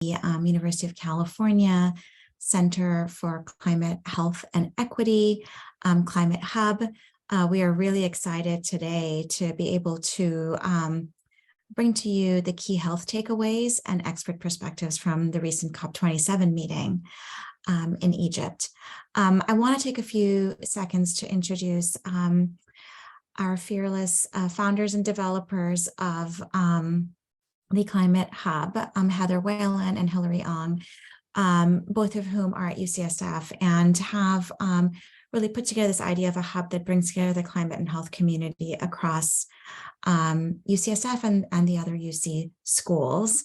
University of California Center for Climate Health and Equity, Climate Hub. We are really excited today to be able to bring to you the key health takeaways and expert perspectives from the recent COP27 meeting in Egypt. I want to take a few seconds to introduce our fearless founders and developers of the Climate Hub, Heather Whalen and Hillary Ong, both of whom are at UCSF and have really put together this idea of a hub that brings together the climate and health community across UCSF and the other UC schools.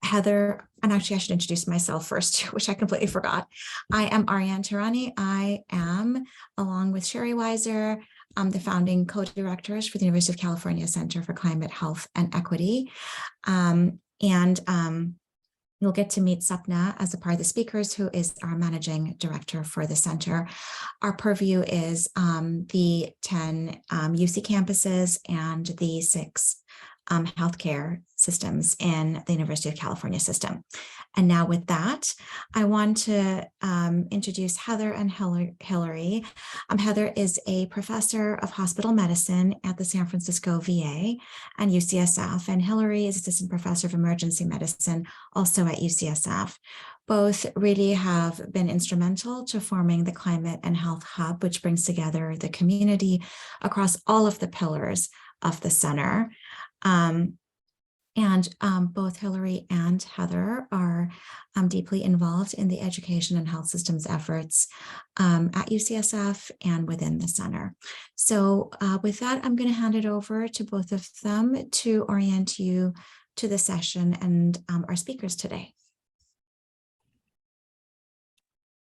Heather, and actually I should introduce myself first, which I completely forgot. I am Ariane Tirani. I am, along with Sherry Weiser, the founding co-directors for the University of California Center for Climate Health and Equity. You'll get to meet Sapna as a part of the speakers, who is our managing director for the center. Our purview is the 10 UC campuses and the 6 healthcare systems in the University of California system. And now with that, I want to introduce Heather and Hillary. Heather is a professor of hospital medicine at the San Francisco VA and UCSF, and Hillary is assistant professor of emergency medicine, also at UCSF. Both really have been instrumental to forming the Climate and Health Hub, which brings together the community across all of the pillars of the center. Both Hillary and Heather are deeply involved in the education and health systems efforts at UCSF and within the center. So with that, I'm going to hand it over to both of them to orient you to the session and our speakers today.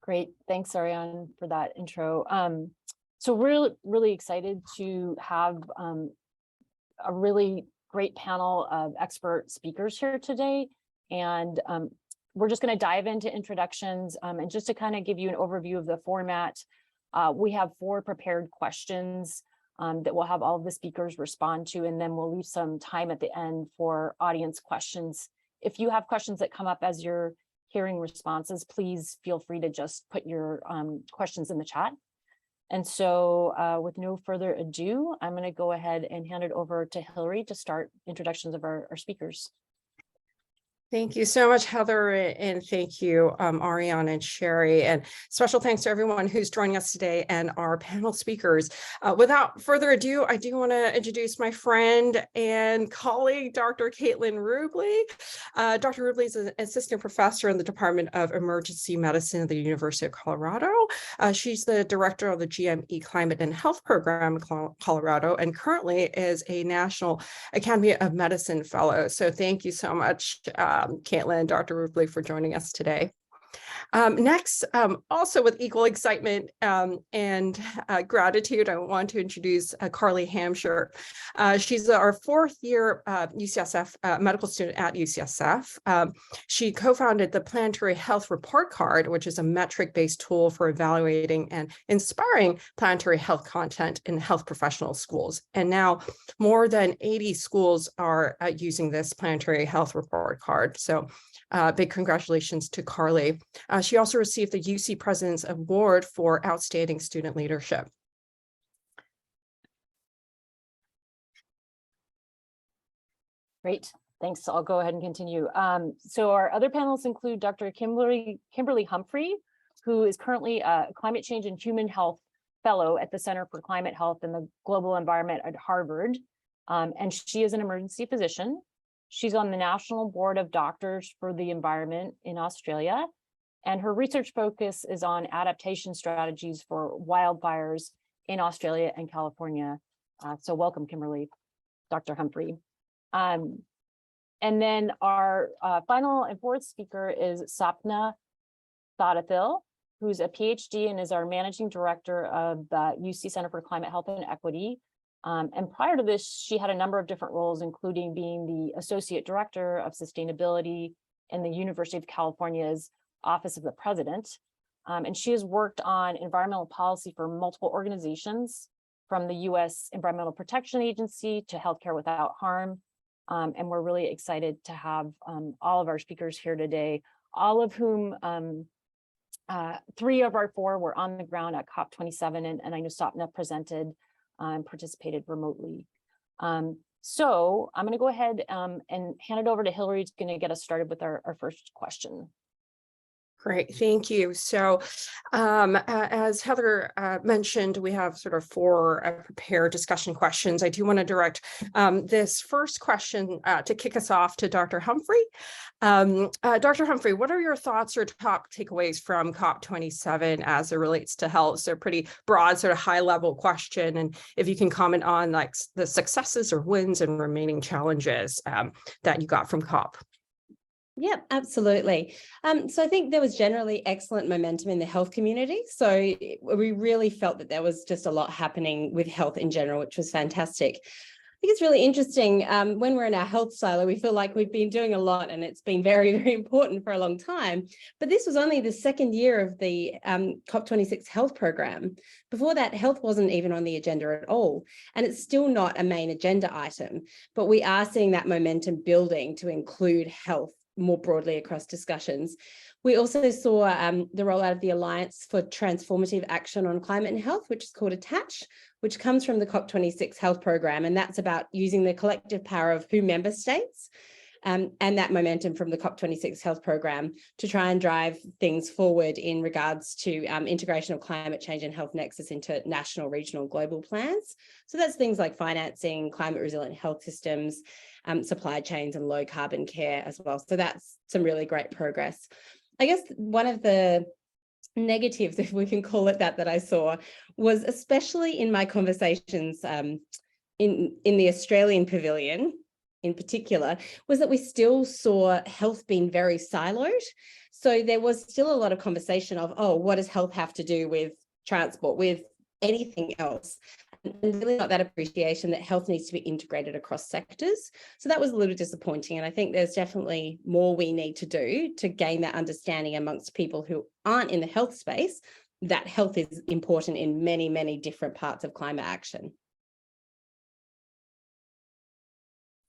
Great. Thanks, Ariane, for that intro. So we're really excited to have a really great panel of expert speakers here today. And we're just going to dive into introductions. And just to kind of give you an overview of the format, we have 4 prepared questions that we'll have all of the speakers respond to, and then we'll leave some time at the end for audience questions. If you have questions that come up as you're hearing responses, please feel free to just put your questions in the chat. And so with no further ado, I'm going to go ahead and hand it over to Hillary to start introductions of our speakers. Thank you so much, Heather, and thank you, Ariane and Sherry, and special thanks to everyone who's joining us today and our panel speakers. Without further ado, I do want to introduce my friend and colleague, Dr. Caitlin Rublee. Dr. Rublee is an assistant professor in the Department of Emergency Medicine at the University of Colorado. She's the director of the GME Climate and Health Program in Colorado, and currently is a National Academy of Medicine Fellow. So thank you so much, Caitlin and Dr. Rublee, for joining us today. Next, also with equal excitement and gratitude, I want to introduce Carly Hampshire. She's our 4th year UCSF medical student at UCSF. She co-founded the Planetary Health Report Card, which is a metric-based tool for evaluating and inspiring planetary health content in health professional schools. And now more than 80 schools are using this Planetary Health Report Card. So big congratulations to Carly. She also received the UC President's Award for Outstanding Student Leadership. Great, thanks. I'll go ahead and continue. So our other panelists include Dr. Kimberly Humphrey, who is currently a Climate Change and Human Health Fellow at the Center for Climate Health and the Global Environment at Harvard. And she is an emergency physician. She's on the National Board of Doctors for the Environment in Australia, and her research focus is on adaptation strategies for wildfires in Australia and California. So welcome, Kimberly, Dr. Humphrey. And then our final and 4th speaker is Sapna Thadathil, who's a PhD and is our managing director of the UC Center for Climate Health and Equity. And prior to this, she had a number of different roles, including being the Associate Director of Sustainability in the University of California's Office of the President. And she has worked on environmental policy for multiple organizations, from the U.S. Environmental Protection Agency to Healthcare Without Harm, And we're really excited to have all of our speakers here today, all of whom 3 of our 4 were on the ground at COP27, and I know Sapna presented and participated remotely. So I'm going to go ahead and hand it over to Hillary, who's going to get us started with our first question. Great, thank you. So as Heather mentioned, we have sort of 4 prepared discussion questions. I do want to direct this first question to kick us off to Dr. Humphrey. Dr. Humphrey, what are your thoughts or top takeaways from COP27 as it relates to health? So pretty broad, sort of high level question. And if you can comment on like the successes or wins and remaining challenges that you got from COP. Yep, absolutely. So I think there was generally excellent momentum in the health community. So we really felt that there was just a lot happening with health in general, which was fantastic. I think it's really interesting when we're in our health silo, we feel like we've been doing a lot and it's been very, very important for a long time. But this was only the 2nd year of the COP26 health program. Before that, health wasn't even on the agenda at all. And it's still not a main agenda item. But we are seeing that momentum building to include health more broadly across discussions. We also saw the rollout of the Alliance for Transformative Action on Climate and Health, which is called ATTACH, which comes from the COP26 health program. And that's about using the collective power of WHO member states and that momentum from the COP26 health program to try and drive things forward in regards to integration of climate change and health nexus into national, regional, global plans. So that's things like financing, climate resilient health systems, supply chains and low carbon care as well. So that's some really great progress. I guess one of the negatives, if we can call it that I saw was especially in my conversations in the Australian pavilion in particular, was that we still saw health being very siloed. So there was still a lot of conversation of, oh, what does health have to do with transport, with anything else? And really not that appreciation that health needs to be integrated across sectors. So that was a little disappointing. And I think there's definitely more we need to do to gain that understanding amongst people who aren't in the health space, that health is important in many, many different parts of climate action.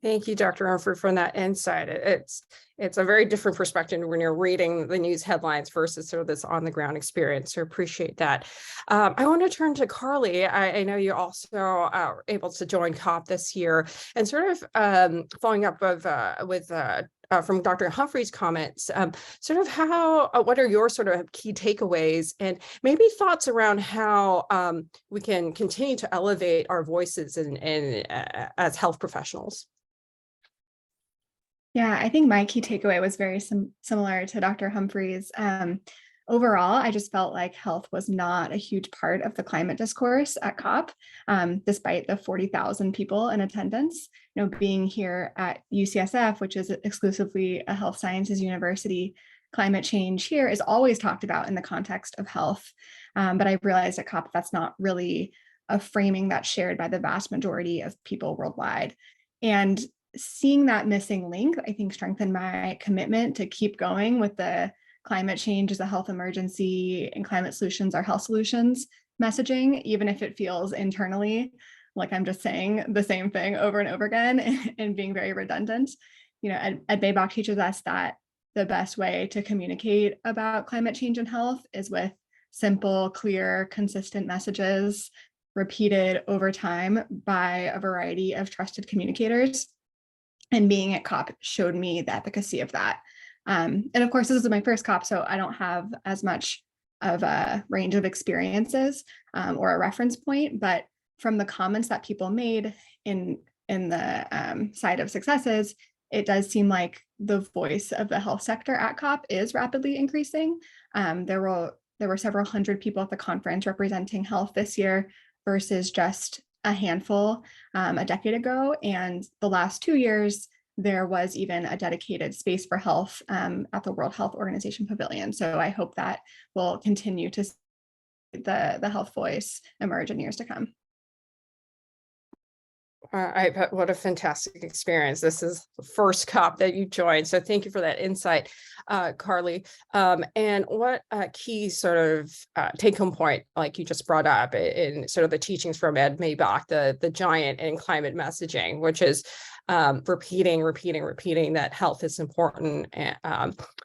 Thank you, Dr. Humphrey, for that insight. It's a very different perspective when you're reading the news headlines versus sort of this on the ground experience. So appreciate that. I want to turn to Carly. I know you also are able to join COP this year, and sort of following up from Dr. Humphrey's comments, sort of what are your sort of key takeaways and maybe thoughts around how we can continue to elevate our voices as health professionals? Yeah, I think my key takeaway was very similar to Dr. Humphrey's. Overall, I just felt like health was not a huge part of the climate discourse at COP, despite the 40,000 people in attendance. You know, being here at UCSF, which is exclusively a health sciences university, climate change here is always talked about in the context of health. But I realized at COP that's not really a framing that's shared by the vast majority of people worldwide. And seeing that missing link, I think, strengthened my commitment to keep going with the climate change is a health emergency and climate solutions are health solutions messaging, even if it feels internally like I'm just saying the same thing over and over again and being very redundant. You know, Ed Baybach teaches us that the best way to communicate about climate change and health is with simple, clear, consistent messages repeated over time by a variety of trusted communicators. And being at COP showed me the efficacy of that. And of course, this is my first COP, so I don't have as much of a range of experiences or a reference point, but from the comments that people made in the side of successes, it does seem like the voice of the health sector at COP is rapidly increasing. There were several hundred people at the conference representing health this year versus just a handful a decade ago. And the last 2 years, there was even a dedicated space for health at the World Health Organization Pavilion. So I hope that will continue to see the health voice emerge in years to come. What a fantastic experience. This is the first COP that you joined. So thank you for that insight, Carly. And what a key sort of take-home point, like you just brought up in sort of the teachings from Ed Baybach, the giant in climate messaging, which is repeating that health is important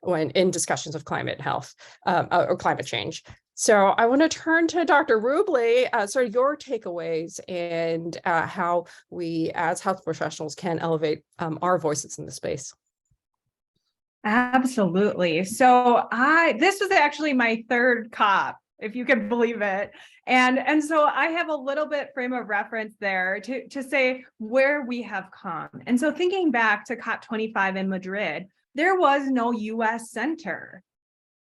when in discussions of climate health or climate change. So I want to turn to Dr. Rublee, sort of your takeaways and how we as health professionals can elevate our voices in the space. Absolutely. So this was actually my third COP, if you can believe it. And so I have a little bit frame of reference there to say where we have come. And so thinking back to COP25 in Madrid, there was no US center.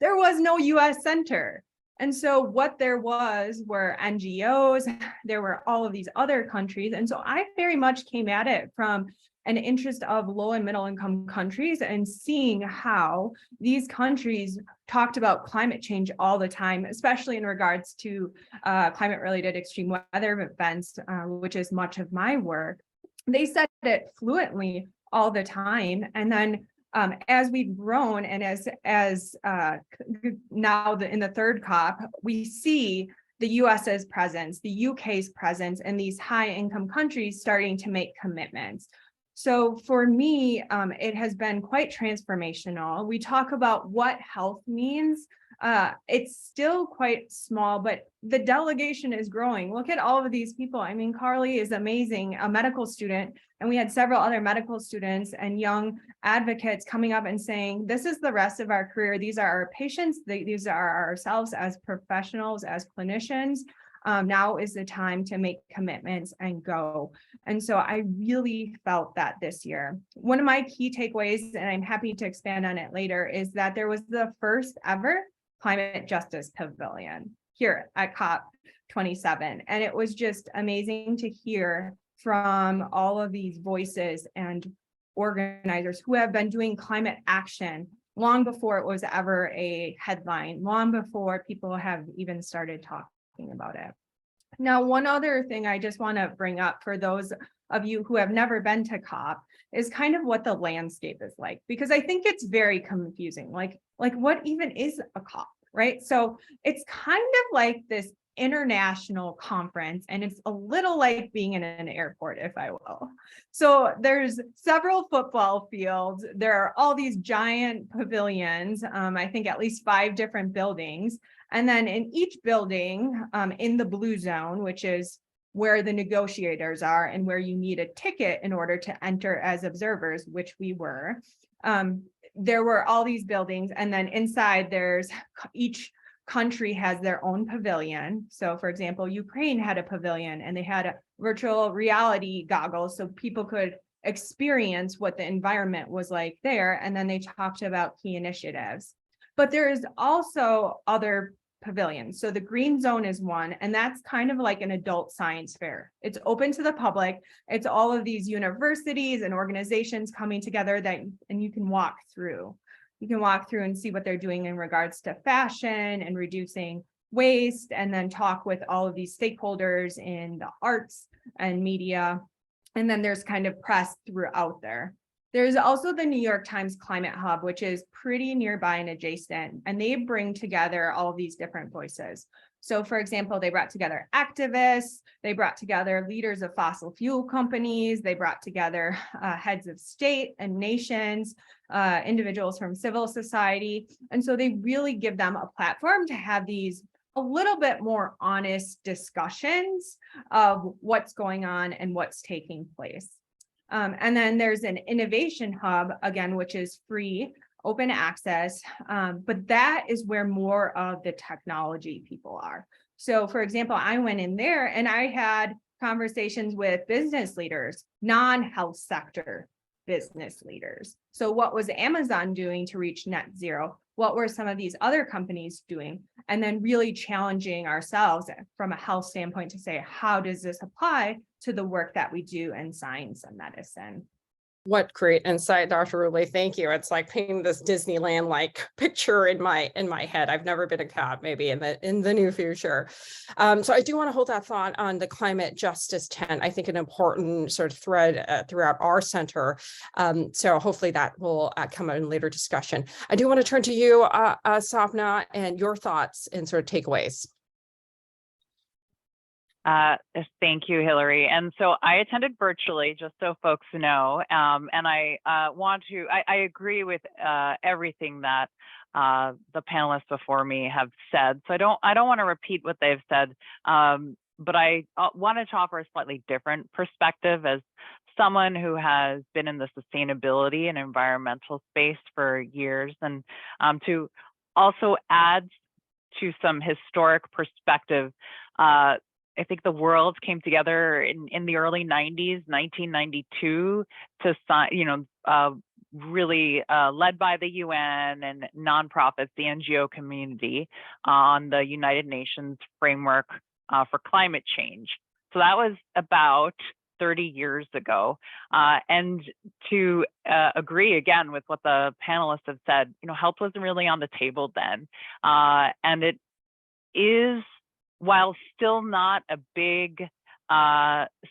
There was no US center. And so what there were NGOs, there were all of these other countries. And so I very much came at it from an interest of low and middle income countries and seeing how these countries talked about climate change all the time, especially in regards to climate related extreme weather events, which is much of my work. They said it fluently all the time. And then as we've grown and as now in the third COP, we see the US's presence, the UK's presence, and these high income countries starting to make commitments. So for me, it has been quite transformational. We talk about what health means. It's still quite small, but the delegation is growing. Look at all of these people. I mean, Carly is amazing, a medical student, and we had several other medical students and young advocates coming up and saying, this is the rest of our career. These are our patients. These are ourselves as professionals, as clinicians. Now is the time to make commitments and go. And so I really felt that this year. One of my key takeaways, and I'm happy to expand on it later, is that there was the first ever climate justice pavilion here at COP27. And it was just amazing to hear from all of these voices and organizers who have been doing climate action long before it was ever a headline, long before people have even started talking about it. Now, one other thing I just want to bring up for those of you who have never been to COP is kind of what the landscape is like, because I think it's very confusing. Like what even is a COP, right? So it's kind of like this international conference, and it's a little like being in an airport, if I will. So there's several football fields. There are all these giant pavilions, I think at least 5 different buildings. And then in each building, in the blue zone, which is where the negotiators are and where you need a ticket in order to enter as observers, which we were, there were all these buildings. And then inside each country has their own pavilion. So for example, Ukraine had a pavilion and they had a virtual reality goggles so people could experience what the environment was like there. And then they talked about key initiatives. But there is also other pavilions. So the green zone is one, and that's kind of like an adult science fair. It's open to the public. It's all of these universities and organizations coming together and you can walk through. You can walk through and see what they're doing in regards to fashion and reducing waste, and then talk with all of these stakeholders in the arts and media. And then there's kind of press throughout there. There's also the New York Times Climate Hub, which is pretty nearby and adjacent, and they bring together all these different voices. So for example, they brought together activists, they brought together leaders of fossil fuel companies, they brought together heads of state and nations, individuals from civil society. And so they really give them a platform to have these a little bit more honest discussions of what's going on and what's taking place. And then there's an innovation hub, again, which is free, open access, but that is where more of the technology people are. So for example, I went in there and I had conversations with business leaders, non-health sector business leaders. So what was Amazon doing to reach net zero? What were some of these other companies doing? And then really challenging ourselves from a health standpoint to say, how does this apply to the work that we do in science and medicine? What great insight, Dr. Rublee. Thank you. It's like painting this Disneyland-like picture in my head. I've never been a COP, maybe in the near future. So I do want to hold that thought on the climate justice tent. I think an important sort of thread throughout our center. So hopefully that will come out in later discussion. I do want to turn to you, Sapna, and your thoughts and sort of takeaways. Thank you, Hillary. And so I attended virtually, just so folks know. And I I agree with everything that the panelists before me have said. So I don't want to repeat what they've said, but I wanted to offer a slightly different perspective as someone who has been in the sustainability and environmental space for years, and to also add to some historic perspective. I think the world came together in the early 90s, 1992, to sign, really led by the UN and nonprofits, the NGO community, on the United Nations framework for climate change. So that was about 30 years ago. And to agree again with what the panelists have said, health wasn't really on the table then. And it is, while still not a big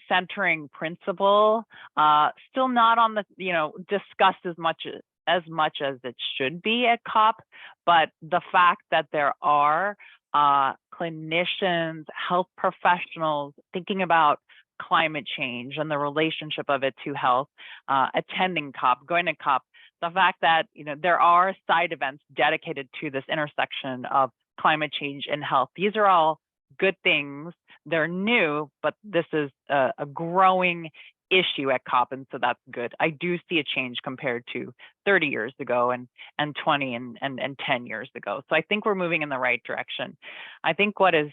centering principle, still not on the, discussed as much as it should be at COP, but the fact that there are clinicians, health professionals thinking about climate change and the relationship of it to health, attending COP, going to COP, the fact that, there are side events dedicated to this intersection of climate change and health. These are all good things. They're new, but this is a growing issue at COP, and so that's good. I do see a change compared to 30 years ago and 20 and 10 years ago. So I think we're moving in the right direction. I think what is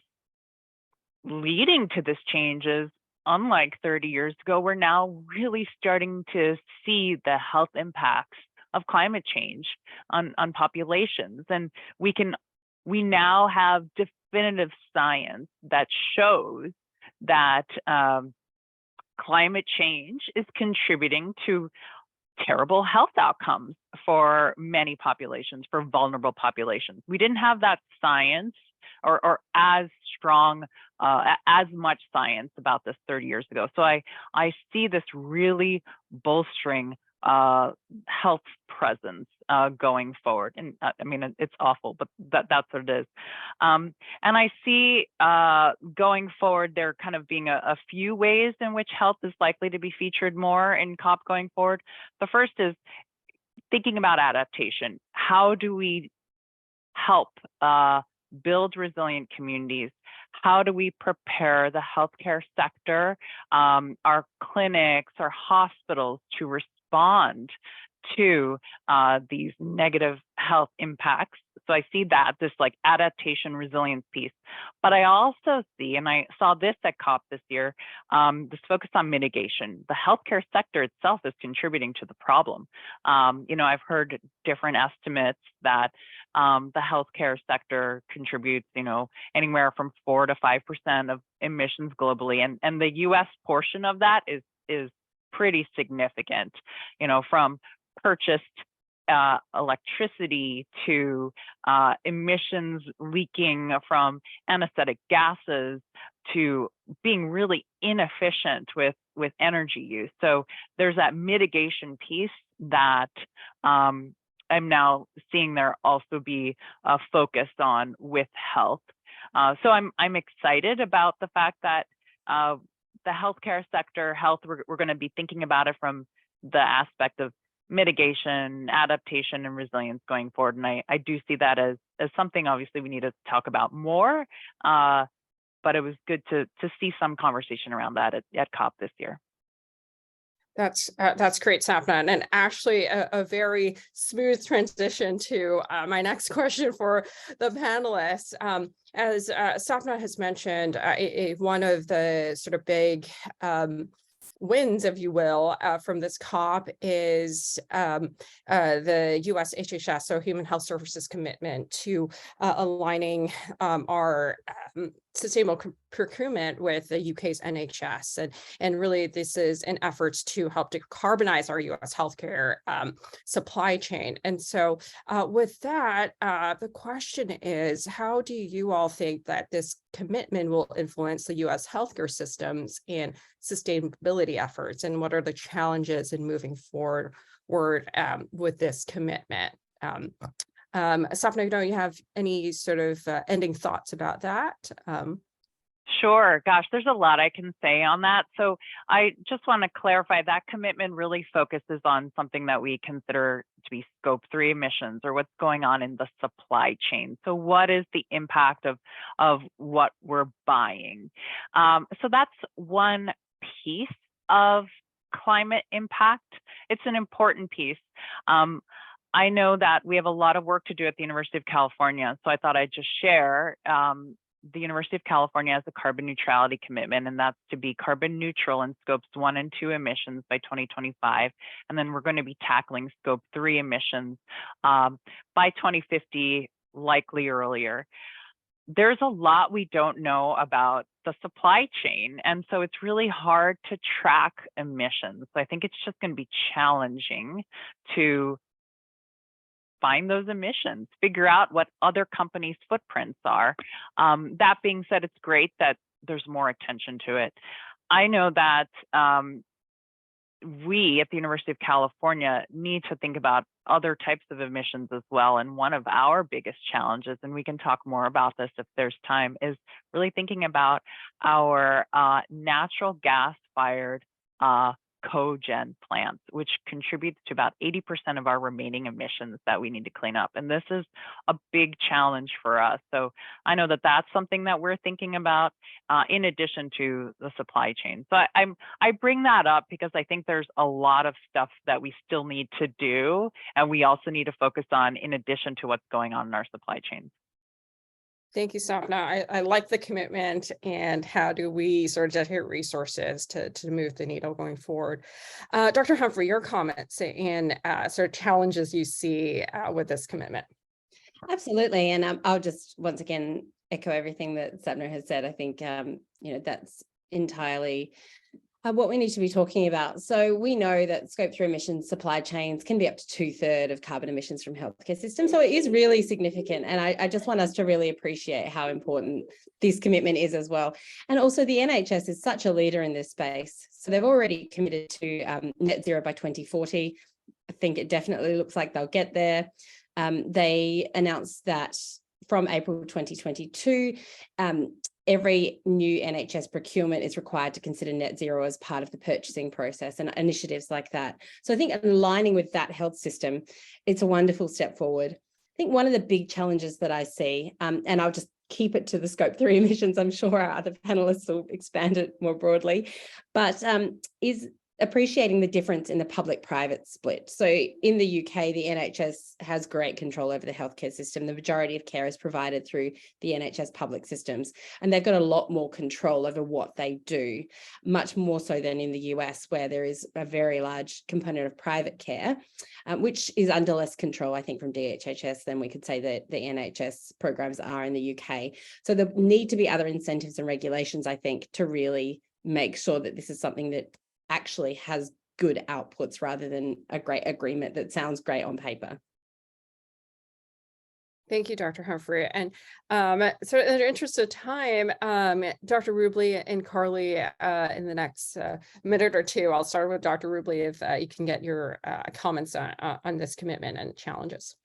leading to this change is, unlike 30 years ago, we're now really starting to see the health impacts of climate change on populations. And we now have definitive science that shows that climate change is contributing to terrible health outcomes for many populations, for vulnerable populations. We didn't have that science or as strong, as much science about this 30 years ago. So I see this really bolstering health presence going forward. And I mean, it's awful, but that's what it is. And I see going forward, there kind of being a few ways in which health is likely to be featured more in COP going forward. The first is thinking about adaptation. How do we help build resilient communities? How do we prepare the healthcare sector, our clinics, our hospitals to respond to these negative health impacts? So I see that, this like adaptation resilience piece. But I also see, and I saw this at COP this year, this focus on mitigation. The healthcare sector itself is contributing to the problem. I've heard different estimates that the healthcare sector contributes, anywhere from 4 to 5% of emissions globally. And the US portion of that is pretty significant, from purchased electricity to emissions leaking from anesthetic gases to being really inefficient with energy use. So there's that mitigation piece that I'm now seeing there also be focused on with health. So I'm excited about the fact that the healthcare sector, health, we're going to be thinking about it from the aspect of mitigation, adaptation, and resilience going forward. And I do see that as something obviously we need to talk about more, but it was good to see some conversation around that at COP this year. That's great, Sapna, and actually a very smooth transition to my next question for the panelists. As Sapna has mentioned, one of the sort of big wins, if you will, from this COP is the US HHS, so Human Health Services commitment to aligning our sustainable procurement with the UK's NHS. And really this is an efforts to help decarbonize our US healthcare supply chain. And so with that, the question is, how do you all think that this commitment will influence the US healthcare systems and sustainability efforts? And what are the challenges in moving forward with this commitment? Sapna, do you have any sort of ending thoughts about that? Sure. Gosh, there's a lot I can say on that. So I just want to clarify that commitment really focuses on something that we consider to be scope 3 emissions, or what's going on in the supply chain. So what is the impact of what we're buying? So that's one piece of climate impact. It's an important piece. I know that we have a lot of work to do at the University of California, so I thought I'd just share. The University of California has a carbon neutrality commitment, and that's to be carbon neutral in scopes 1 and 2 emissions by 2025. And then we're going to be tackling scope 3 emissions by 2050, likely earlier. There's a lot we don't know about the supply chain, and so it's really hard to track emissions. So I think it's just going to be challenging to find those emissions, figure out what other companies' footprints are. That being said, it's great that there's more attention to it. I know that we at the University of California need to think about other types of emissions as well. And one of our biggest challenges, and we can talk more about this if there's time, is really thinking about our natural gas-fired cogen plants, which contributes to about 80% of our remaining emissions that we need to clean up. And this is a big challenge for us. So I know that that's something that we're thinking about in addition to the supply chain. So I bring that up because I think there's a lot of stuff that we still need to do, and we also need to focus on in addition to what's going on in our supply chains. Thank you, Sapna. I like the commitment, and how do we sort of dedicate resources to move the needle going forward. Dr. Humphrey, your comments and sort of challenges you see with this commitment. Absolutely. And I'll just once again echo everything that Sapna has said. I think, that's entirely what we need to be talking about. So we know that scope 3 emissions supply chains can be up to 2/3 of carbon emissions from healthcare systems. So it is really significant. And I just want us to really appreciate how important this commitment is as well. And also the NHS is such a leader in this space. So they've already committed to net zero by 2040. I think it definitely looks like they'll get there. They announced that from April 2022, every new NHS procurement is required to consider net zero as part of the purchasing process, and initiatives like that. So I think aligning with that health system, it's a wonderful step forward. I think one of the big challenges that I see, and I'll just keep it to the scope 3 emissions, I'm sure our other panelists will expand it more broadly, but is appreciating the difference in the public-private split. So in the UK, the NHS has great control over the healthcare system. The majority of care is provided through the NHS public systems, and they've got a lot more control over what they do, much more so than in the US, where there is a very large component of private care, which is under less control, I think, from DHHS than we could say that the NHS programs are in the UK. So there need to be other incentives and regulations, I think, to really make sure that this is something that actually has good outputs rather than a great agreement that sounds great on paper. Thank you, Dr. Humphrey. And so in the interest of time, Dr. Rublee and Carly, in the next minute or two, I'll start with Dr. Rublee if you can get your comments on this commitment and challenges.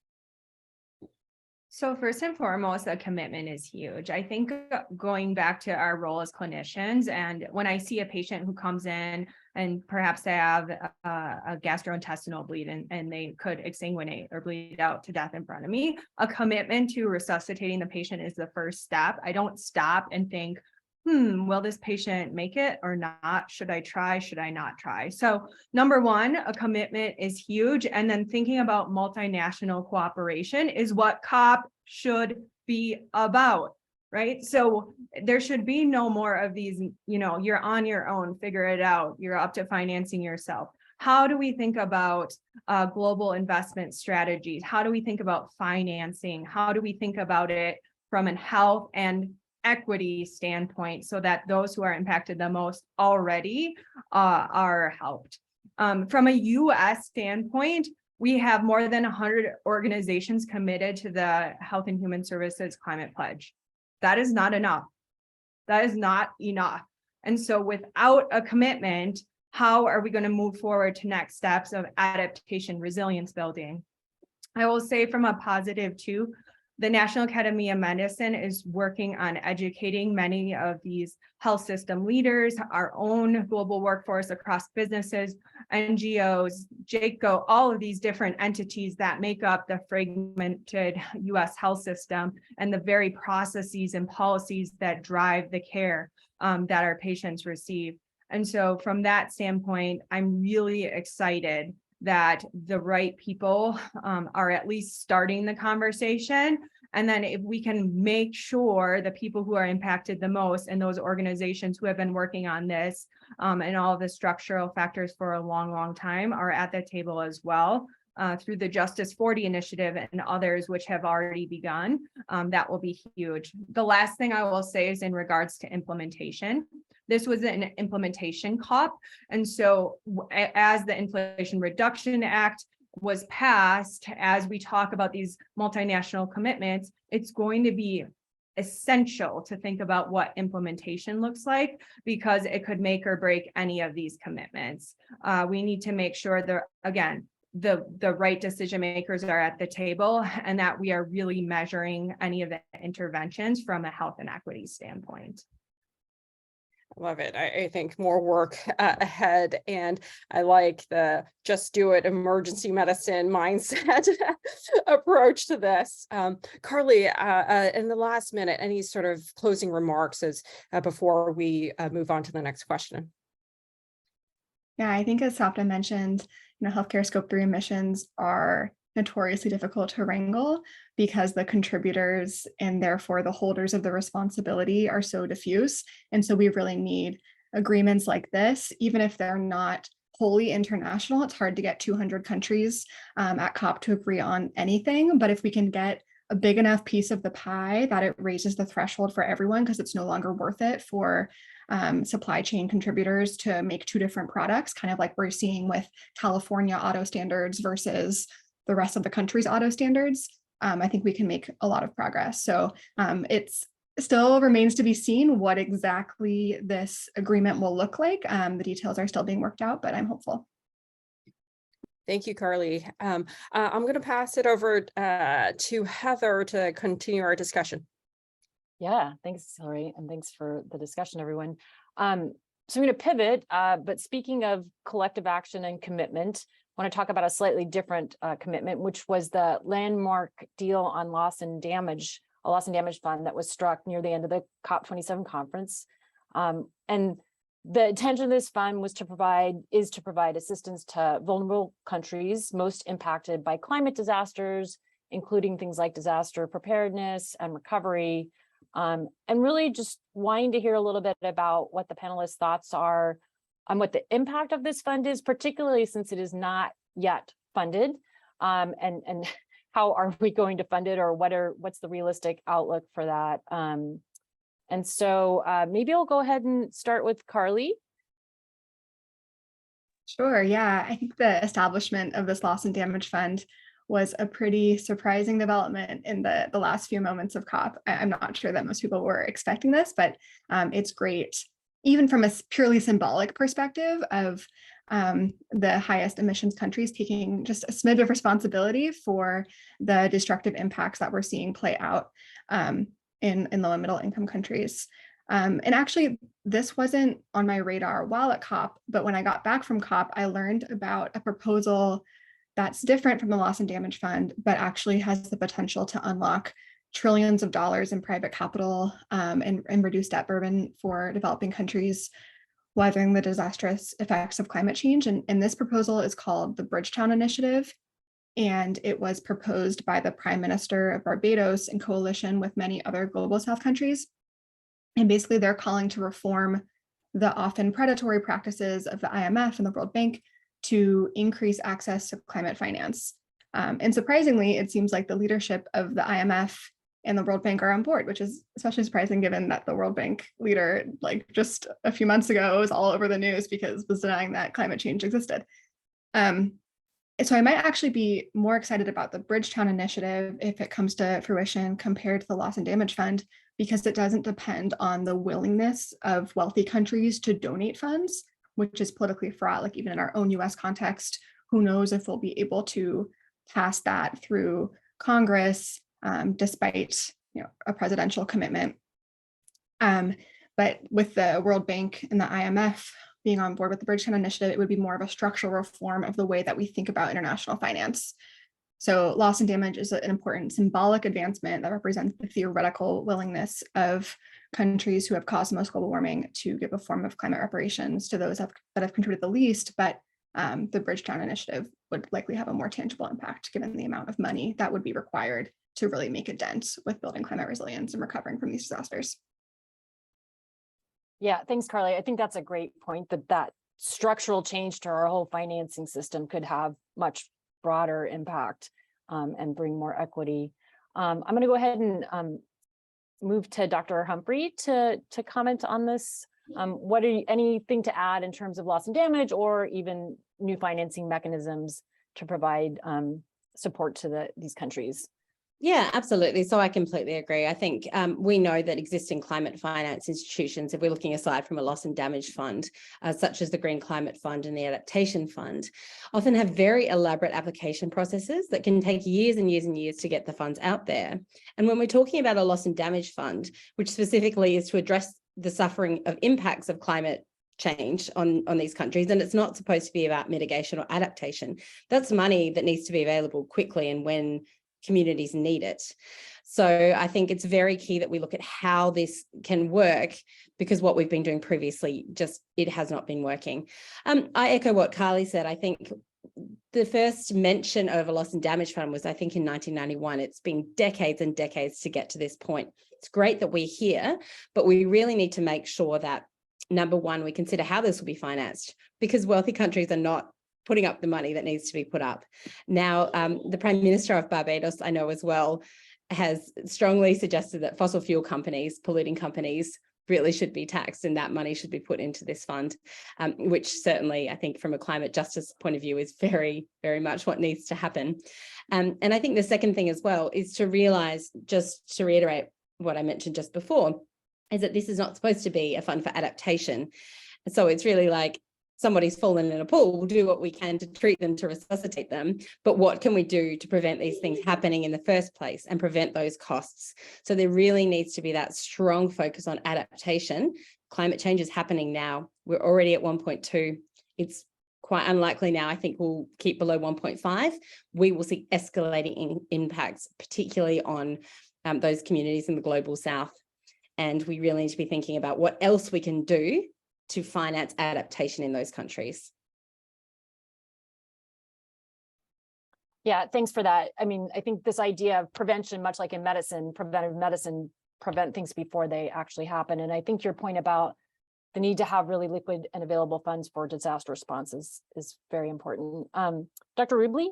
So first and foremost, the commitment is huge. I think going back to our role as clinicians, and when I see a patient who comes in and perhaps they have a gastrointestinal bleed and they could exsanguinate or bleed out to death in front of me, a commitment to resuscitating the patient is the first step. I don't stop and think, will this patient make it or not? Should I try? Should I not try? So number one, a commitment is huge. And then thinking about multinational cooperation is what COP should be about, right? So there should be no more of these, you're on your own, figure it out. You're up to financing yourself. How do we think about global investment strategies? How do we think about financing? How do we think about it from a health and equity standpoint so that those who are impacted the most already are helped? From a US standpoint, we have more than 100 organizations committed to the Health and Human Services Climate Pledge. That is not enough. That is not enough. And so without a commitment, how are we going to move forward to next steps of adaptation, resilience building? I will say from a positive too, the National Academy of Medicine is working on educating many of these health system leaders, our own global workforce across businesses, NGOs, JCO, all of these different entities that make up the fragmented US health system and the very processes and policies that drive the care that our patients receive. And so from that standpoint, I'm really excited that the right people are at least starting the conversation. And then if we can make sure the people who are impacted the most and those organizations who have been working on this and all the structural factors for a long, long time are at the table as well through the Justice 40 initiative and others which have already begun, that will be huge. The last thing I will say is in regards to implementation. This was an implementation COP. And so as the Inflation Reduction Act was passed, as we talk about these multinational commitments, it's going to be essential to think about what implementation looks like, because it could make or break any of these commitments. We need to make sure that, again, the right decision makers are at the table and that we are really measuring any of the interventions from a health and equity standpoint. Love it. I think more work ahead, and I like the just do it emergency medicine mindset approach to this. Carly, in the last minute, any sort of closing remarks as before we move on to the next question? Yeah, I think as Sapna mentioned, healthcare scope 3 emissions are notoriously difficult to wrangle because the contributors and therefore the holders of the responsibility are so diffuse. And so we really need agreements like this, even if they're not wholly international. It's hard to get 200 countries at COP to agree on anything, but if we can get a big enough piece of the pie that it raises the threshold for everyone, because it's no longer worth it for supply chain contributors to make two different products, kind of like we're seeing with California auto standards versus the rest of the country's auto standards, I think we can make a lot of progress. So it's still remains to be seen what exactly this agreement will look like. The details are still being worked out, but I'm hopeful. Thank you, Carly. I'm going to pass it over to Heather to continue our discussion. Yeah, thanks, Hillary, and thanks for the discussion, everyone. So I'm going to pivot, but speaking of collective action and commitment, I want to talk about a slightly different commitment, which was the landmark deal on loss and damage, a loss and damage fund that was struck near the end of the COP27 conference. And the intention of this fund was to provide assistance to vulnerable countries most impacted by climate disasters, including things like disaster preparedness and recovery. And really just wanting to hear a little bit about what the panelists' thoughts are on what the impact of this fund is, particularly since it is not yet funded, and how are we going to fund it, or what's the realistic outlook for that? And so maybe I'll go ahead and start with Carly. Sure, yeah, I think the establishment of this loss and damage fund was a pretty surprising development in the last few moments of COP. I'm not sure that most people were expecting this, but it's great, even from a purely symbolic perspective of the highest emissions countries taking just a smidge of responsibility for the destructive impacts that we're seeing play out in low and middle income countries. And actually, this wasn't on my radar while at COP, but when I got back from COP, I learned about a proposal that's different from the loss and damage fund, but actually has the potential to unlock trillions of dollars in private capital and reduce debt burden for developing countries weathering the disastrous effects of climate change. And this proposal is called the Bridgetown Initiative. And it was proposed by the Prime Minister of Barbados in coalition with many other global South countries. And basically they're calling to reform the often predatory practices of the IMF and the World Bank to increase access to climate finance. And surprisingly, it seems like the leadership of the IMF and the World Bank are on board, which is especially surprising given that the World Bank leader, like just a few months ago, was all over the news because was denying that climate change existed. So I might actually be more excited about the Bridgetown Initiative if it comes to fruition compared to the Loss and Damage Fund, because it doesn't depend on the willingness of wealthy countries to donate funds, which is politically fraught. Like even in our own US context, who knows if we'll be able to pass that through Congress despite a presidential commitment. But with the World Bank and the IMF being on board with the Bridgetown Initiative, it would be more of a structural reform of the way that we think about international finance. So loss and damage is an important symbolic advancement that represents the theoretical willingness of countries who have caused most global warming to give a form of climate reparations to those that have contributed the least. But the Bridgetown Initiative would likely have a more tangible impact given the amount of money that would be required to really make a dent with building climate resilience and recovering from these disasters. Yeah, thanks, Carly. I think that's a great point, that structural change to our whole financing system could have much broader impact and bring more equity. I'm going to go ahead and move to Dr. Humphrey to comment on this. What are anything to add in terms of loss and damage, or even new financing mechanisms to provide support to these countries? Yeah, absolutely. So I completely agree. I think we know that existing climate finance institutions, if we're looking aside from a loss and damage fund, such as the Green Climate Fund and the Adaptation Fund, often have very elaborate application processes that can take years and years and years to get the funds out there. And when we're talking about a loss and damage fund, which specifically is to address the suffering of impacts of climate change on these countries, and it's not supposed to be about mitigation or adaptation, that's money that needs to be available quickly and when communities need it. So I think it's very key that we look at how this can work, because what we've been doing previously, it has not been working. I echo what Carly said. I think the first mention of a loss and damage fund was, I think, in 1991. It's been decades and decades to get to this point. It's great that we're here, but we really need to make sure that, number one, we consider how this will be financed, because wealthy countries are not putting up the money that needs to be put up. Now, the Prime Minister of Barbados, I know as well, has strongly suggested that fossil fuel companies, polluting companies, really should be taxed, and that money should be put into this fund, which certainly, I think, from a climate justice point of view, is very, very much what needs to happen. And I think the second thing as well is to realise, just to reiterate what I mentioned just before, is that this is not supposed to be a fund for adaptation. So it's really like, somebody's fallen in a pool, we'll do what we can to treat them, to resuscitate them. But what can we do to prevent these things happening in the first place and prevent those costs? So there really needs to be that strong focus on adaptation. Climate change is happening now. We're already at 1.2. It's quite unlikely now, I think we'll keep below 1.5. We will see escalating impacts, particularly on those communities in the global south. And we really need to be thinking about what else we can do to finance adaptation in those countries. Yeah, thanks for that. I mean, I think this idea of prevention, much like in medicine, preventive medicine, prevent things before they actually happen. And I think your point about the need to have really liquid and available funds for disaster responses is very important. Dr. Rublee?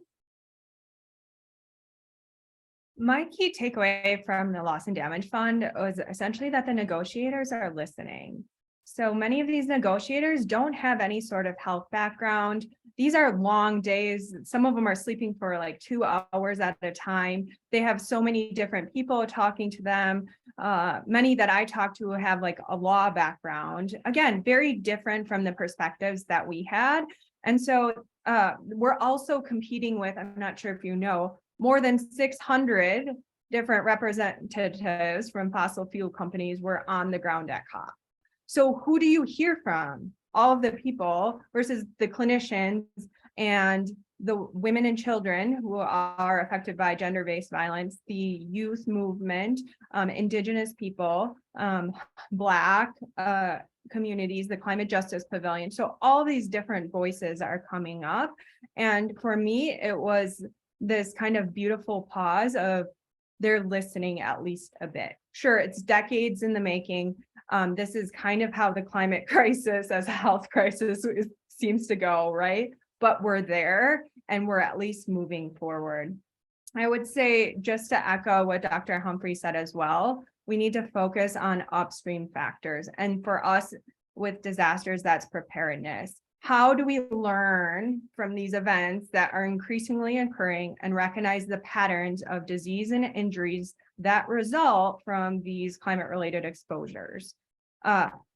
My key takeaway from the loss and damage fund was essentially that the negotiators are listening. So many of these negotiators don't have any sort of health background. These are long days. Some of them are sleeping for like 2 hours at a time. They have so many different people talking to them. Many that I talk to have like a law background. Again, very different from the perspectives that we had. And so we're also competing with, I'm not sure if you know, more than 600 different representatives from fossil fuel companies were on the ground at COP. So who do you hear from? All of the people versus the clinicians and the women and children who are affected by gender-based violence, the youth movement, Indigenous people, Black communities, the Climate Justice Pavilion. So all these different voices are coming up. And for me, it was this kind of beautiful pause of they're listening at least a bit. Sure, it's decades in the making. This is kind of how the climate crisis as a health crisis seems to go, right? But we're there and we're at least moving forward. I would say, just to echo what Dr. Humphrey said as well, we need to focus on upstream factors. And for us with disasters, that's preparedness. How do we learn from these events that are increasingly occurring and recognize the patterns of disease and injuries that result from these climate-related exposures?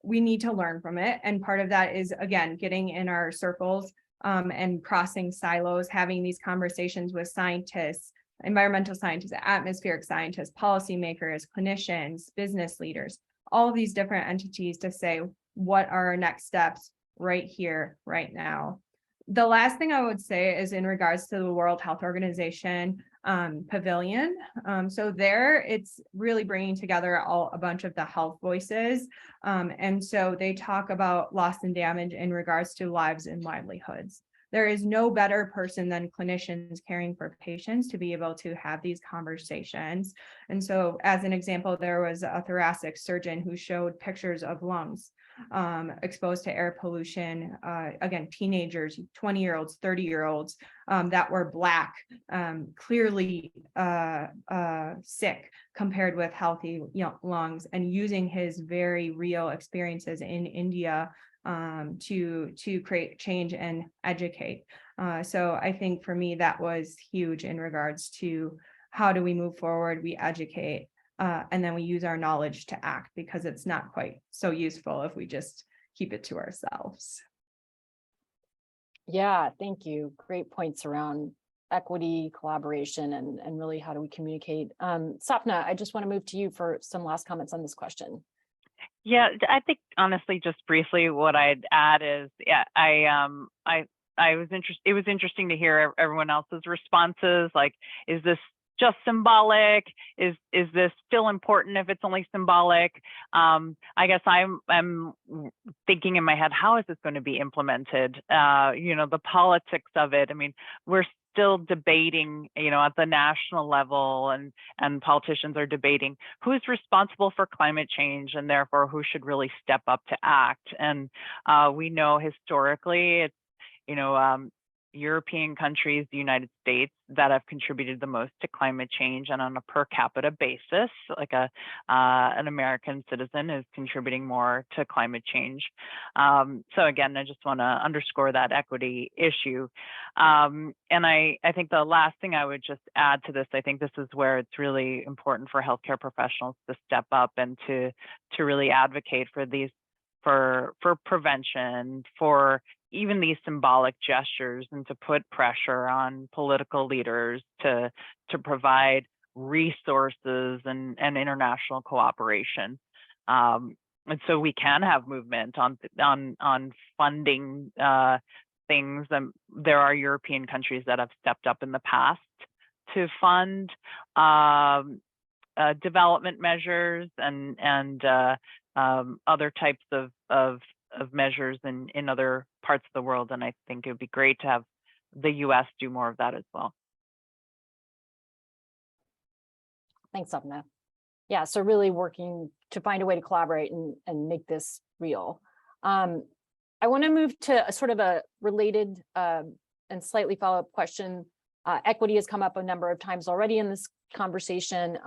We need to learn from it. And part of that is, again, getting in our circles and crossing silos, having these conversations with scientists, environmental scientists, atmospheric scientists, policymakers, clinicians, business leaders, all of these different entities to say, what are our next steps right here, right now? The last thing I would say is in regards to the World Health Organization pavilion. So there it's really bringing together a bunch of the health voices. And so they talk about loss and damage in regards to lives and livelihoods. There is no better person than clinicians caring for patients to be able to have these conversations. And so as an example, there was a thoracic surgeon who showed pictures of lungs exposed to air pollution, again, teenagers, 20-year-olds, 30-year-olds that were Black, clearly sick compared with healthy lungs, and using his very real experiences in India to create change and educate. So I think for me, that was huge in regards to how do we move forward, we educate, and then we use our knowledge to act, because it's not quite so useful if we just keep it to ourselves. Yeah, thank you. Great points around equity, collaboration, and really how do we communicate. Sapna, I just want to move to you for some last comments on this question. Yeah, I think honestly, just briefly, what I'd add is, yeah, I was interested. It was interesting to hear everyone else's responses. Like, is this just symbolic? Is this still important if it's only symbolic? I guess I'm thinking in my head, how is this going to be implemented? The politics of it. I mean, we're still debating, at the national level, and politicians are debating who's responsible for climate change, and therefore who should really step up to act. And we know historically it's, European countries, the United States, that have contributed the most to climate change, and on a per capita basis, like an American citizen is contributing more to climate change. So again, I just want to underscore that equity issue. And I think the last thing I would just add to this, I think this is where it's really important for healthcare professionals to step up and to really advocate for these, for prevention, for even these symbolic gestures, and to put pressure on political leaders to provide resources and international cooperation. And so we can have movement on funding things. There are European countries that have stepped up in the past to fund development measures and other types of measures in other parts of the world. And I think it would be great to have the US do more of that as well. Thanks, Sapna. Yeah, so really working to find a way to collaborate and make this real. I want to move to a sort of a related and slightly follow-up question. Equity has come up a number of times already in this conversation,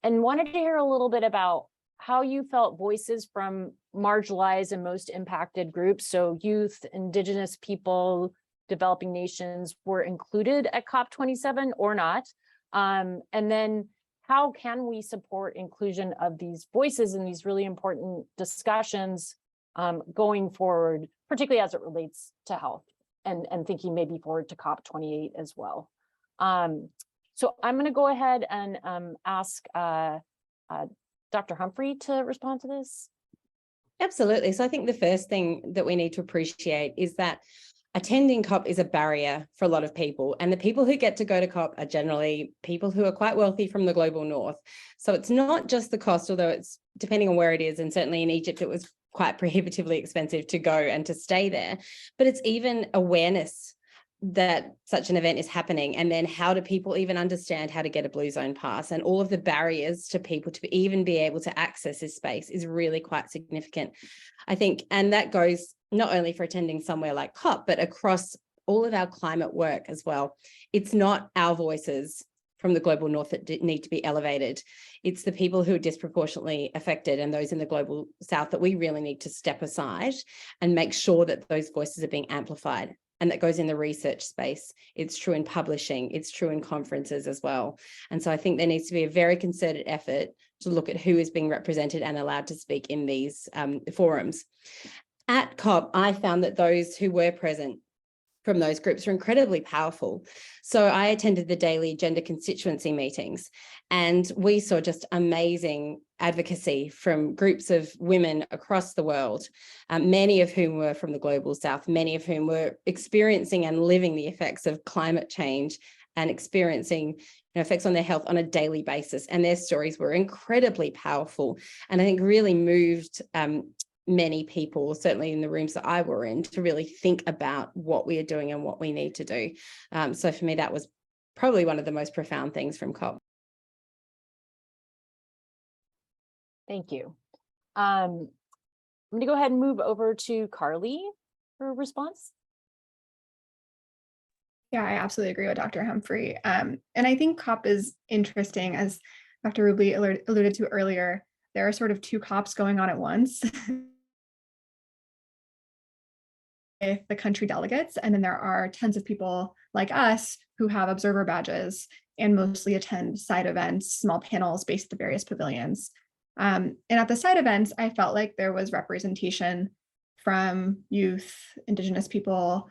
and wanted to hear a little bit about how you felt voices from marginalized and most impacted groups, so youth, Indigenous people, developing nations, were included at COP27 or not. And then how can we support inclusion of these voices in these really important discussions going forward, particularly as it relates to health, and thinking maybe forward to COP28 as well. So I'm going to go ahead and ask Dr. Humphrey to respond to this. Absolutely. So I think the first thing that we need to appreciate is that attending COP is a barrier for a lot of people, and the people who get to go to COP are generally people who are quite wealthy from the global north. So it's not just the cost, although it's depending on where it is, and certainly in Egypt it was quite prohibitively expensive to go and to stay there, but it's even awareness that such an event is happening, and then how do people even understand how to get a blue zone pass, and all of the barriers to people to even be able to access this space is really quite significant, I think. And that goes not only for attending somewhere like COP, but across all of our climate work as well. It's not our voices from the global north that need to be elevated. It's the people who are disproportionately affected and those in the global south that we really need to step aside and make sure that those voices are being amplified. And that goes in the research space. It's true in publishing. It's true in conferences as well. And so I think there needs to be a very concerted effort to look at who is being represented and allowed to speak in these forums. At COP, I found that those who were present from those groups are incredibly powerful. So I attended the daily gender constituency meetings, and we saw just amazing advocacy from groups of women across the world, many of whom were from the global south, many of whom were experiencing and living the effects of climate change and experiencing effects on their health on a daily basis. And their stories were incredibly powerful, and I think really moved many people, certainly in the rooms that I were in, to really think about what we are doing and what we need to do. So for me, that was probably one of the most profound things from COP. Thank you. I'm going to go ahead and move over to Carly for a response. Yeah, I absolutely agree with Dr. Humphrey. And I think COP is interesting, as Dr. Rublee alluded to earlier. There are sort of two COPs going on at once. With the country delegates, and then there are tons of people like us who have observer badges and mostly attend side events, small panels based at the various pavilions. And at the side events, I felt like there was representation from youth, Indigenous people,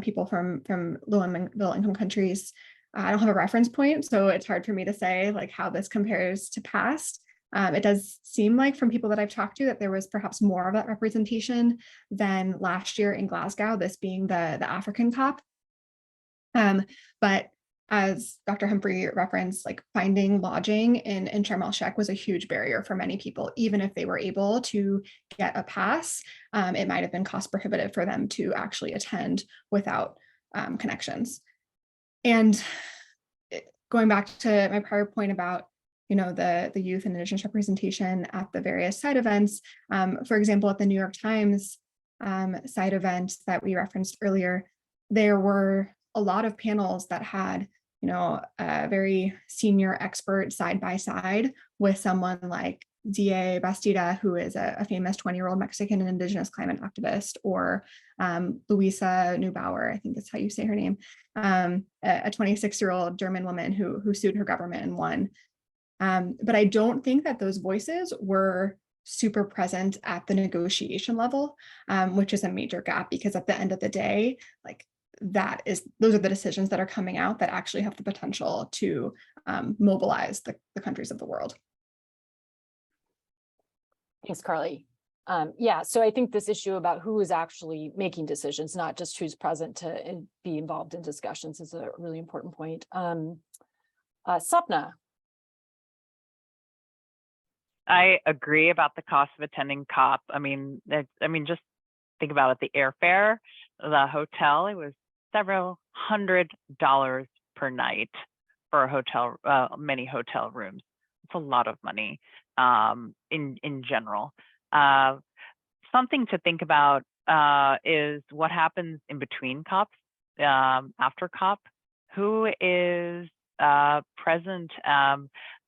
people from low income countries. I don't have a reference point, so it's hard for me to say like how this compares to past. It does seem like from people that I've talked to that there was perhaps more of that representation than last year in Glasgow, this being the African COP. But as Dr. Humphrey referenced, like finding lodging in Sharm el-Sheikh was a huge barrier for many people. Even if they were able to get a pass, it might have been cost prohibitive for them to actually attend without connections. And going back to my prior point about the youth and Indigenous representation at the various side events. For example, at the New York Times side event that we referenced earlier, there were a lot of panels that had, a very senior expert side by side with someone like D.A. Bastida, who is a famous 20-year-old Mexican and Indigenous climate activist, or Luisa Neubauer, I think that's how you say her name, a 26-year-old German woman who sued her government and won. But I don't think that those voices were super present at the negotiation level, which is a major gap, because at the end of the day, like those are the decisions that are coming out that actually have the potential to mobilize the countries of the world. Thanks, Carly. Yeah, so I think this issue about who is actually making decisions, not just who's present to be involved in discussions, is a really important point. Sapna. I agree about the cost of attending COP. I mean, just think about it, the airfare, the hotel, it was several $100s per night for a hotel, many hotel rooms. It's a lot of money in general. Something to think about is what happens in between COPs, after COP. Who is present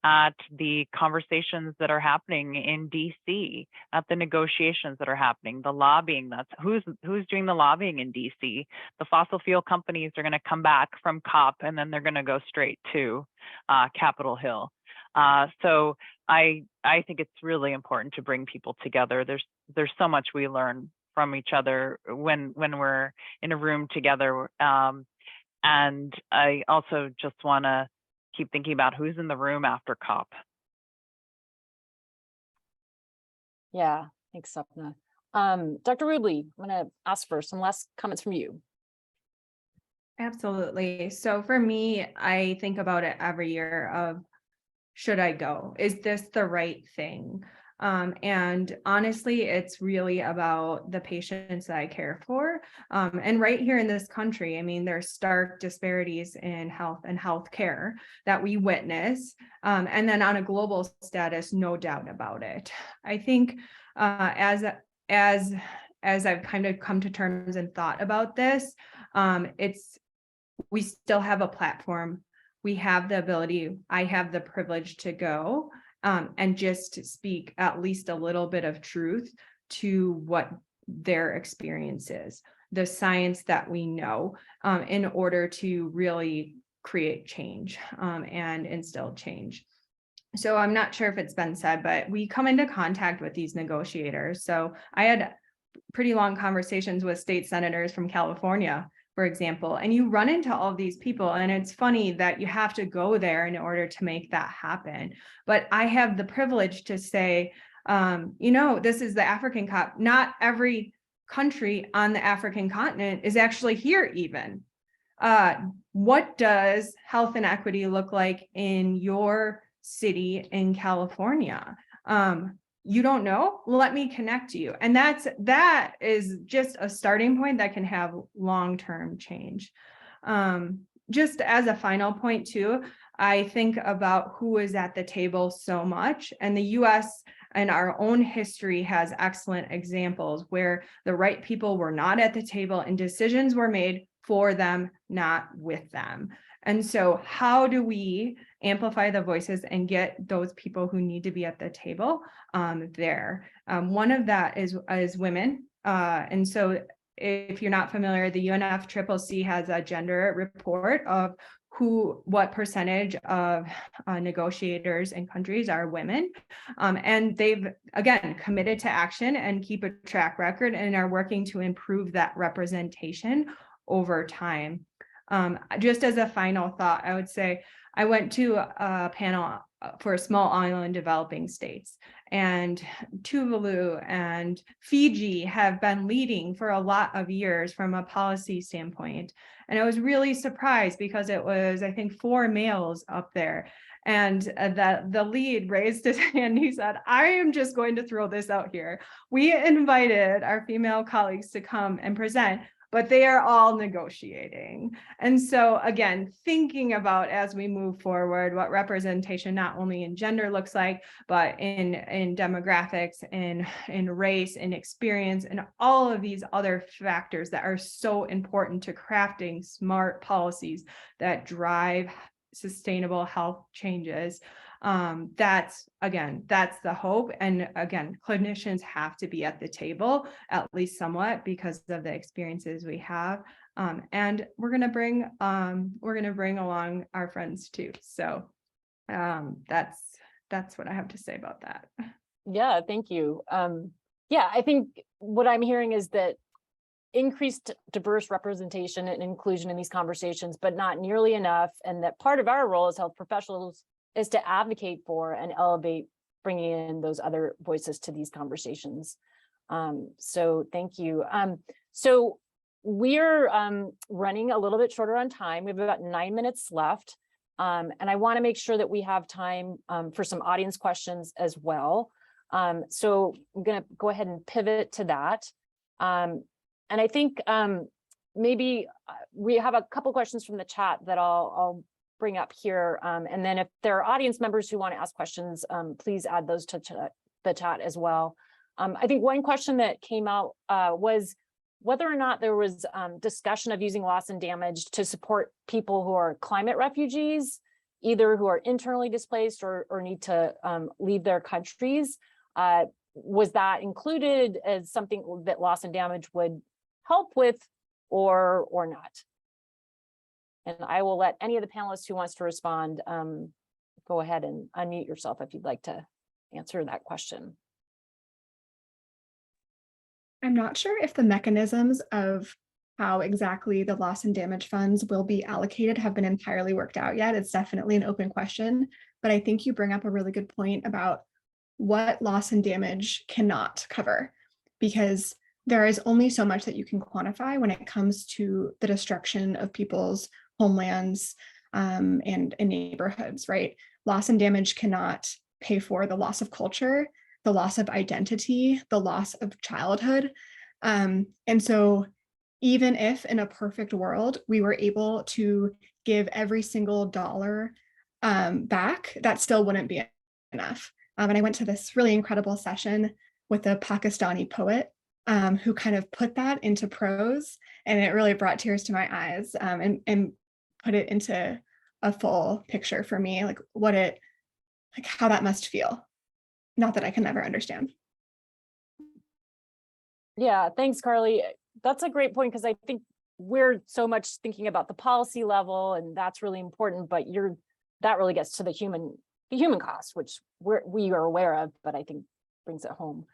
at the conversations that are happening in DC, at the negotiations that are happening, the lobbying, who's doing the lobbying in DC. The fossil fuel companies are going to come back from COP and then they're going to go straight to Capitol Hill. So I think it's really important to bring people together. There's so much we learn from each other when we're in a room together. And I also just want to keep thinking about who's in the room after COP. Yeah, thanks, Sapna. Dr. Rublee, I'm going to ask for some last comments from you. Absolutely. So for me, I think about it every year of, should I go? Is this the right thing? And honestly, it's really about the patients that I care for. And right here in this country, I mean, there's stark disparities in health and healthcare that we witness. And then on a global status, no doubt about it. I think as I've kind of come to terms and thought about this, we still have a platform. We have the ability, I have the privilege to go and just speak at least a little bit of truth to what their experience is, the science that we know, in order to really create change and instill change. So I'm not sure if it's been said, but we come into contact with these negotiators. So I had pretty long conversations with state senators from California for example, and you run into all of these people, and it's funny that you have to go there in order to make that happen. But I have the privilege to say, this is the African COP. Not every country on the African continent is actually here even. What does health and equity look like in your city in California? You don't know? Let me connect you. And that is just a starting point that can have long-term change. Just as a final point too, I think about who is at the table so much, and the US and our own history has excellent examples where the right people were not at the table and decisions were made for them, not with them. And so how do we amplify the voices and get those people who need to be at the table there? One of that is women. And so if you're not familiar, the UNFCCC has a gender report of what percentage of negotiators in countries are women. And they've, again, committed to action and keep a track record and are working to improve that representation over time. Just as a final thought, I would say I went to a panel for small island developing states, and Tuvalu and Fiji have been leading for a lot of years from a policy standpoint. And I was really surprised because it was, I think, 4 males up there. And the lead raised his hand. He said, I am just going to throw this out here. We invited our female colleagues to come and present, but they are all negotiating. And so again, thinking about as we move forward, what representation not only in gender looks like, but in demographics, in race, in experience, and all of these other factors that are so important to crafting smart policies that drive sustainable health changes. That's the hope. And again, clinicians have to be at the table, at least somewhat, because of the experiences we have. And we're going to bring along our friends too. So that's what I have to say about that. Yeah, thank you. I think what I'm hearing is that increased diverse representation and inclusion in these conversations, but not nearly enough. And that part of our role as health professionals is to advocate for and elevate bringing in those other voices to these conversations. So thank you. So we're running a little bit shorter on time. We have about 9 minutes left. And I want to make sure that we have time for some audience questions as well. So I'm going to go ahead and pivot to that. And I think maybe we have a couple questions from the chat that I'll bring up here. And then if there are audience members who want to ask questions, please add those to the chat as well. I think one question that came out was whether or not there was discussion of using loss and damage to support people who are climate refugees, either who are internally displaced or need to leave their countries. Was that included as something that loss and damage would help with or not? And I will let any of the panelists who wants to respond go ahead and unmute yourself if you'd like to answer that question. I'm not sure if the mechanisms of how exactly the loss and damage funds will be allocated have been entirely worked out yet. It's definitely an open question, but I think you bring up a really good point about what loss and damage cannot cover, because there is only so much that you can quantify when it comes to the destruction of people's homelands and neighborhoods, right? Loss and damage cannot pay for the loss of culture, the loss of identity, the loss of childhood. And so even if in a perfect world, we were able to give every single dollar back, that still wouldn't be enough. And I went to this really incredible session with a Pakistani poet who kind of put that into prose, and it really brought tears to my eyes and put it into a full picture for me, like how that must feel. Not that I can never understand. Yeah, thanks, Carly. That's a great point, because I think we're so much thinking about the policy level, and that's really important, but that really gets to the human cost, which we are aware of, but I think brings it home.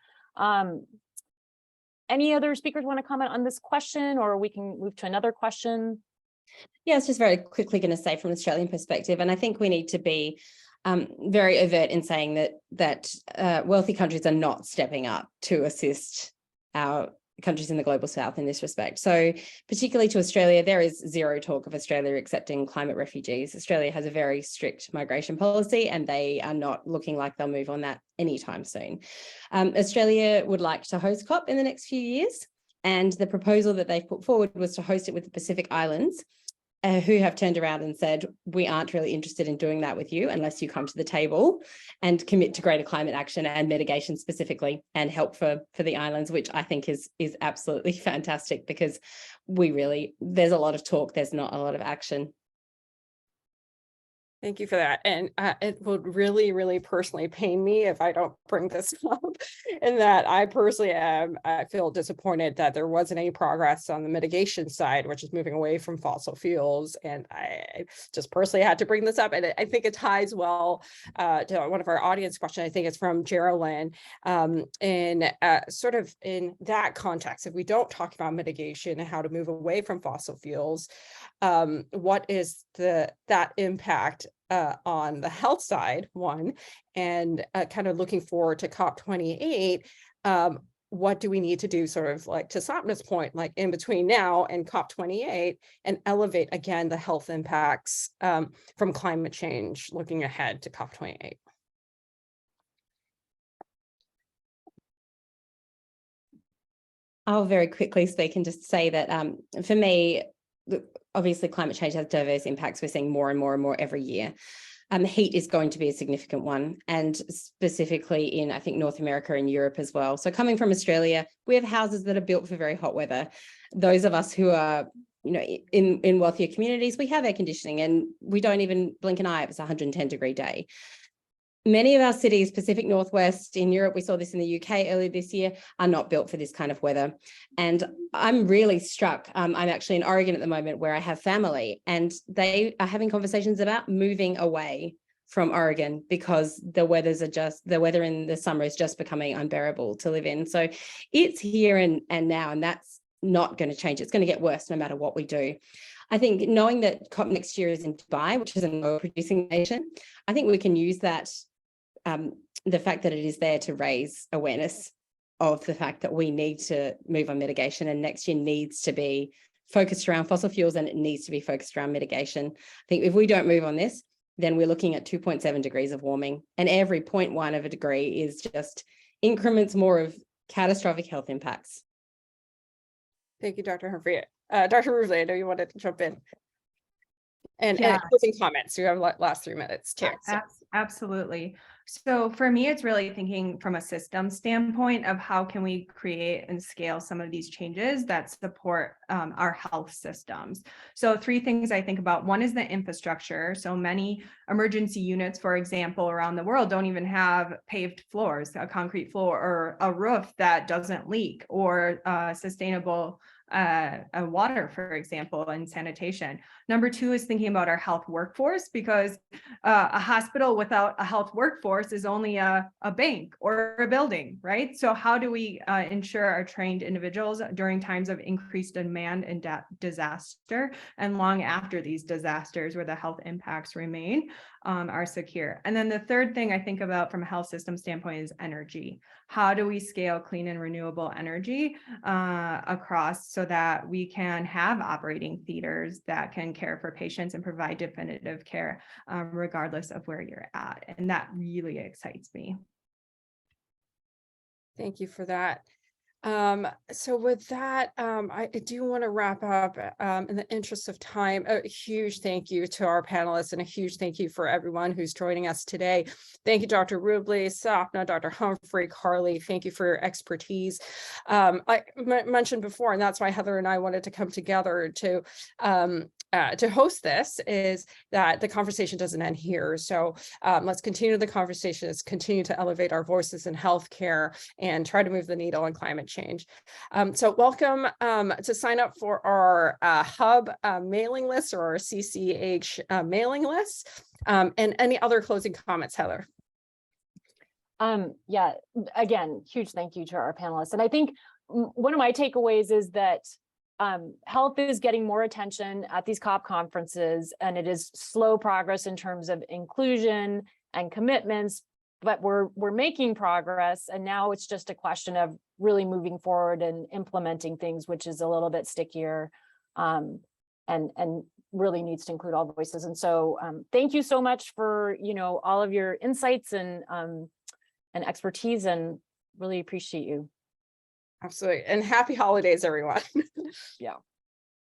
Any other speakers want to comment on this question, or we can move to another question? Yeah, it's just very quickly going to say from an Australian perspective, and I think we need to be very overt in saying that wealthy countries are not stepping up to assist our countries in the global south in this respect. So particularly to Australia, there is zero talk of Australia accepting climate refugees. Australia has a very strict migration policy, and they are not looking like they'll move on that anytime soon. Australia would like to host COP in the next few years, and the proposal that they've put forward was to host it with the Pacific Islands, who have turned around and said, we aren't really interested in doing that with you unless you come to the table and commit to greater climate action and mitigation specifically, and help for the islands, which I think is absolutely fantastic, because there's a lot of talk, there's not a lot of action. Thank you for that. And it would really, really personally pain me if I don't bring this up, and that I personally I feel disappointed that there wasn't any progress on the mitigation side, which is moving away from fossil fuels. And I just personally had to bring this up. And I think it ties well to one of our audience questions. I think it's from Geraldine. In sort of in that context, if we don't talk about mitigation and how to move away from fossil fuels, what is that impact on the health side, one, and kind of looking forward to COP28, what do we need to do, sort of like to Sapna's point, like in between now and COP28, and elevate again the health impacts from climate change looking ahead to COP28? I'll very quickly speak and just say that for me, obviously climate change has diverse impacts. We're seeing more and more and more every year. Heat is going to be a significant one, and specifically in, I think, North America and Europe as well. So coming from Australia, we have houses that are built for very hot weather. Those of us who are, in wealthier communities, we have air conditioning, and we don't even blink an eye if it's a 110-degree day. Many of our cities, Pacific Northwest, in Europe, we saw this in the UK earlier this year, are not built for this kind of weather. And I'm really struck. I'm actually in Oregon at the moment, where I have family, and they are having conversations about moving away from Oregon because the weather in the summer is just becoming unbearable to live in. So it's here and now, and that's not going to change. It's going to get worse no matter what we do. I think knowing that COP next year is in Dubai, which is an oil-producing nation, I think we can use that, the fact that it is there, to raise awareness of the fact that we need to move on mitigation, and next year needs to be focused around fossil fuels, and it needs to be focused around mitigation. I think if we don't move on this, then we're looking at 2.7 degrees of warming, and every 0.1 of a degree is just increments more of catastrophic health impacts. Thank you, Dr. Humphrey. Dr. Rublee, I know you wanted to jump in. And closing comments. You have last 3 minutes too. So. Absolutely. So for me, it's really thinking from a system standpoint of how can we create and scale some of these changes that support our health systems. So 3 things I think about. One is the infrastructure. So many emergency units, for example, around the world don't even have paved floors, a concrete floor, or a roof that doesn't leak, or sustainable water, for example, and sanitation. Number 2 is thinking about our health workforce, because a hospital without a health workforce is only a bank or a building, right? So how do we ensure our trained individuals during times of increased demand and disaster, and long after these disasters where the health impacts remain, are secure? And then the third thing I think about from a health system standpoint is energy. How do we scale clean and renewable energy across, so that we can have operating theaters that can care for patients and provide definitive care regardless of where you're at? And that really excites me. Thank you for that. So with that, I do want to wrap up in the interest of time. A huge thank you to our panelists, and a huge thank you for everyone who's joining us today. Thank you, Dr. Rublee, Sapna, Dr. Humphrey, Carly. Thank you for your expertise. I mentioned before, and that's why Heather and I wanted to come together to host this, is that the conversation doesn't end here. So let's continue the conversation. Let's continue to elevate our voices in healthcare and try to move the needle on climate change. So welcome to sign up for our hub mailing list, or our CCH mailing list. And any other closing comments, Heather? Yeah, again, huge thank you to our panelists. And I think one of my takeaways is that health is getting more attention at these COP conferences, and it is slow progress in terms of inclusion and commitments, but we're making progress. And now it's just a question of really moving forward and implementing things, which is a little bit stickier and really needs to include all voices. And so thank you so much for, all of your insights and expertise, and really appreciate you. Absolutely. And happy holidays, everyone. Yeah.